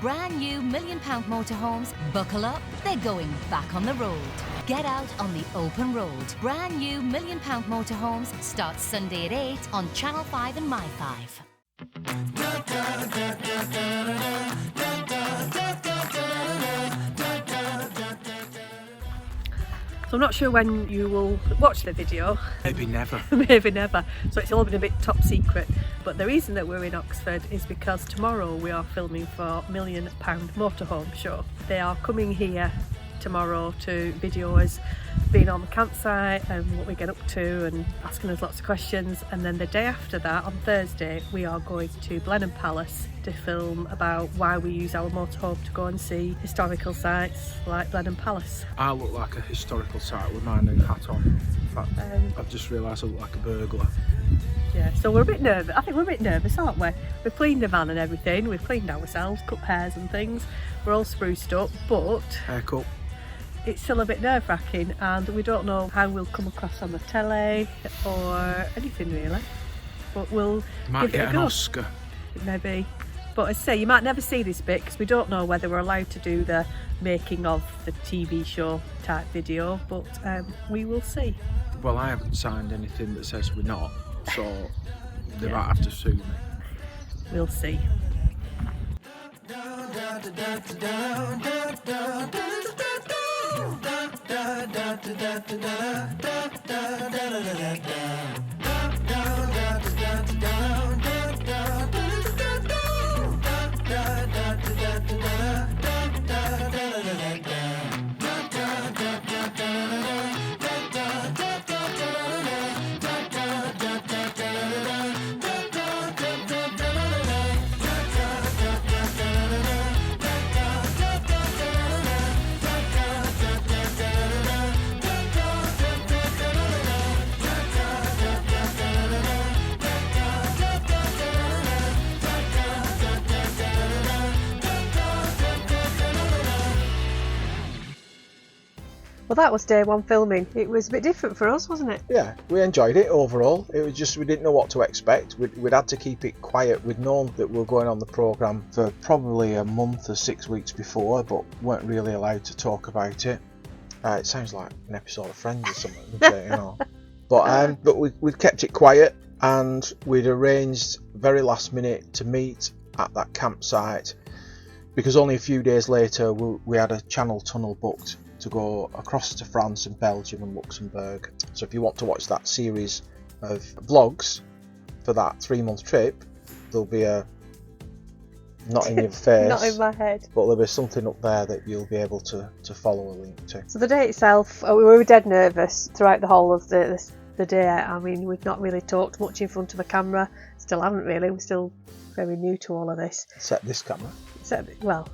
Brand new Million Pound Motorhomes, buckle up, they're going back on the road. Get out on the open road. Brand new Million Pound Motorhomes starts Sunday at 8 on Channel 5 and My 5. So I'm not sure when you will watch the video. Maybe never. Maybe never. So it's all been a bit top secret. But the reason that we're in Oxford is because tomorrow we are filming for Million Pound Motorhome Show. They are coming here tomorrow to video us being on the campsite and what we get up to and asking us lots of questions. And then the day after that, on Thursday, we are going to Blenheim Palace to film about why we use our motorhome to go and see historical sites like Blenheim Palace. I look like a historical site with my new hat on. In fact, I've just realised I look like a burglar. Yeah, so we're a bit nervous. I think we're a bit nervous, aren't we? We've cleaned the van and everything. We've cleaned ourselves, cut hairs and things. We're all spruced up, but Haircut. it's still a bit nerve-wracking and we don't know how we'll come across on the telly or anything really. But we'll Might give it get a an go. Oscar. Maybe. But as I say, you might never see this bit because we don't know whether we're allowed to do the making of the TV show type video, but we will see. Well, I haven't signed anything that says we're not, so they Yeah. might have to sue me. We'll see. Well, that was day one filming. It was a bit different for us, wasn't it? Yeah, we enjoyed it overall. It was just we didn't know what to expect. We'd had to keep it quiet. We'd known that we were going on the programme for probably a month or 6 weeks before, but weren't really allowed to talk about it. It sounds like an episode of Friends or something, doesn't it, you know? But we'd kept it quiet and we'd arranged very last minute to meet at that campsite because only a few days later we had a Channel tunnel booked to go across to France and Belgium and Luxembourg. So if you want to watch that series of vlogs for that 3-month trip, there'll be a not in your face, Not in my head. but there'll be something up there that you'll be able to follow a link to. So the day itself, we were dead nervous throughout the whole of the day. I mean, we've not really talked much in front of a camera. Still haven't really. We're still very new to all of this. Except this camera. Well,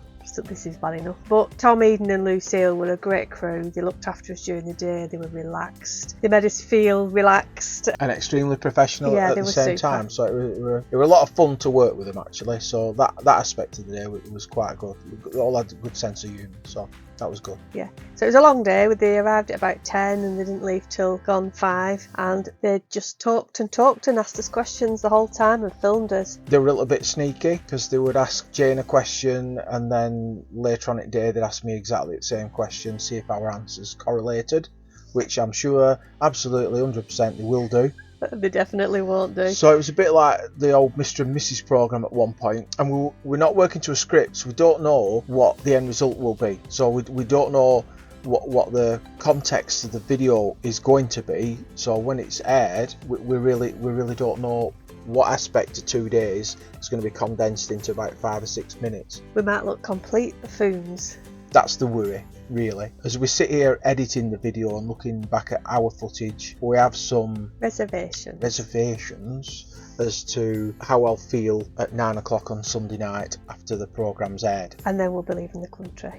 this is bad enough. But Tom, Eden and Lucille were a great crew. They looked after us during the day. They were relaxed. They made us feel relaxed. And extremely professional Yeah, at they the were same super. time. So it were a lot of fun to work with them actually. So that aspect of the day was quite good. We all had a good sense of humour. So that was good. Yeah. So it was a long day. They arrived at about 10 and they didn't leave till gone 5. And they just talked and asked us questions the whole time and filmed us. They were a little bit sneaky because they would ask Jane a question and then later on in the day they'd ask me exactly the same question, see if our answers correlated, which I'm sure absolutely 100% they will do. They definitely won't do. So it was a bit like the old Mr. and Mrs. programme at one point, and we're not working to a script, so we don't know what the end result will be. So we don't know what the context of the video is going to be. So when it's aired, we really don't know what aspect of 2 days is going to be condensed into about 5 or 6 minutes. We might look complete buffoons. That's the worry, really. As we sit here editing the video and looking back at our footage, we have some Reservations as to how I'll feel at 9 o'clock on Sunday night after the programme's aired. And then we'll be leaving the country.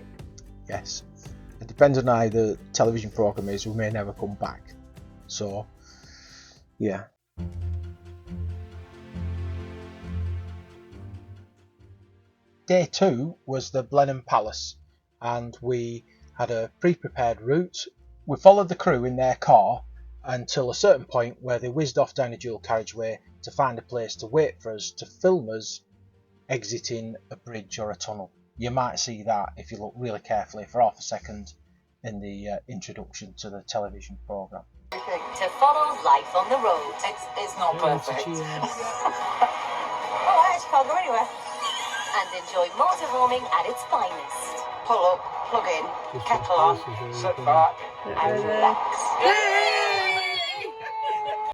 Yes. It depends on how the television programme is, we may never come back. So, yeah. Day 2 was the Blenheim Palace, and we had a pre-prepared route. We followed the crew in their car until a certain point where they whizzed off down a dual carriageway to find a place to wait for us to film us exiting a bridge or a tunnel. You might see that if you look really carefully for half a second in the introduction to the television programme. To follow life on the road. It's not perfect. Oh, I actually can't go anywhere. And enjoy motorhoming at its finest. Pull up, plug in, kettle on, sit back, and relax.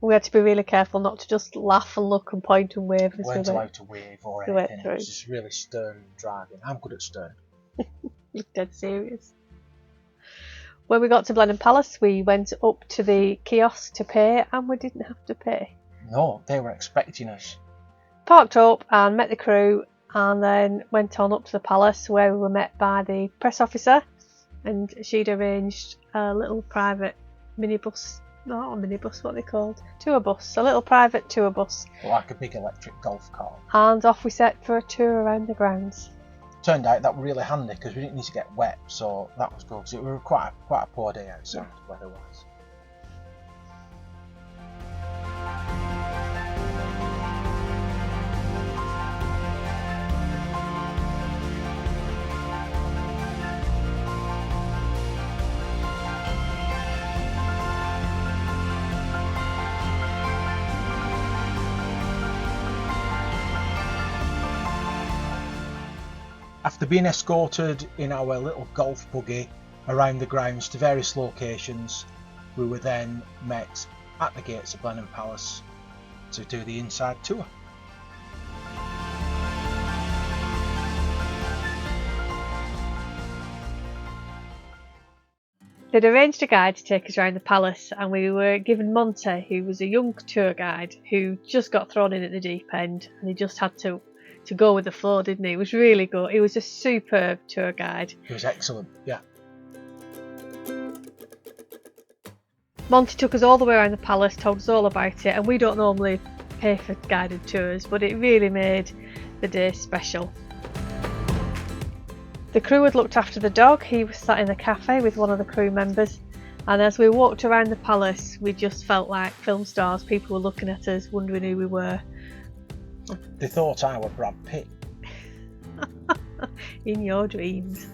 We had to be really careful not to just laugh and look and point and wave as Weren't we allowed went. to wave or we went anything. through. It was just really stern driving. I'm good at stern. You're dead serious. When we got to Blenheim Palace, we went up to the kiosk to pay, and we didn't have to pay. No, they were expecting us. Parked up and met the crew, and then went on up to the palace, where we were met by the press officer, and she'd arranged a little private minibus. Not a minibus, what are they called? Tour bus. A little private tour bus. Like a big electric golf cart. And off we set for a tour around the grounds. Turned out that was really handy because we didn't need to get wet, so that was good. Because it was quite a poor day outside weather-wise. After being escorted in our little golf buggy around the grounds to various locations, we were then met at the gates of Blenheim Palace to do the inside tour. They'd arranged a guide to take us around the palace, and we were given Monty, who was a young tour guide who just got thrown in at the deep end, and he just had to go with the flow, didn't he? It was really good. He was a superb tour guide. It was excellent, yeah. Monty took us all the way around the palace, told us all about it, and we don't normally pay for guided tours, but it really made the day special. The crew had looked after the dog. He was sat in the cafe with one of the crew members, and as we walked around the palace, we just felt like film stars. People were looking at us, wondering who we were. They thought I were Brad Pitt. In your dreams.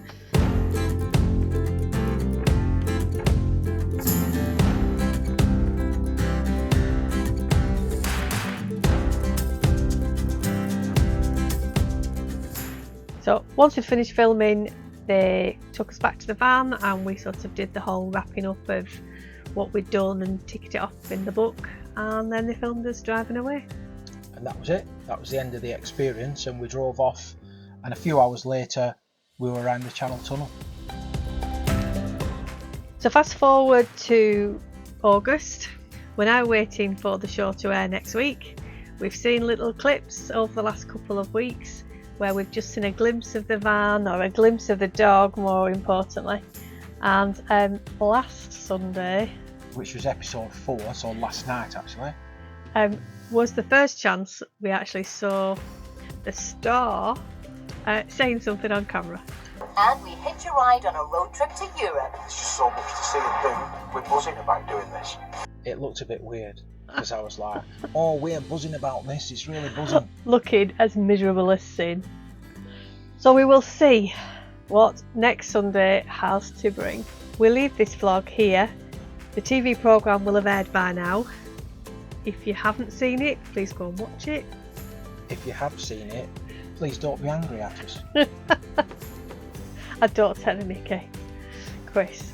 So once we'd finished filming, they took us back to the van, and we sort of did the whole wrapping up of what we'd done and ticked it off in the book, and then they filmed us driving away. And that was it. That was the end of the experience, and we drove off, and a few hours later we were around the Channel Tunnel. So fast forward to August. We're now waiting for the show to air next week. We've seen little clips over the last couple of weeks where we've just seen a glimpse of the van, or a glimpse of the dog more importantly. And last Sunday, which was episode 4, so last night actually, was the first chance we actually saw the star saying something on camera. And we hitch a ride on a road trip to Europe. There's just so much to see and do. We're buzzing about doing this. It looked a bit weird because I was like, oh, we're buzzing about this, it's really buzzing. Looking as miserable as sin. So we will see what next Sunday has to bring. We'll leave this vlog here. The TV programme will have aired by now. If you haven't seen it, please go and watch it. If you have seen it, please don't be angry at us. I don't tell the Mickey. Chris.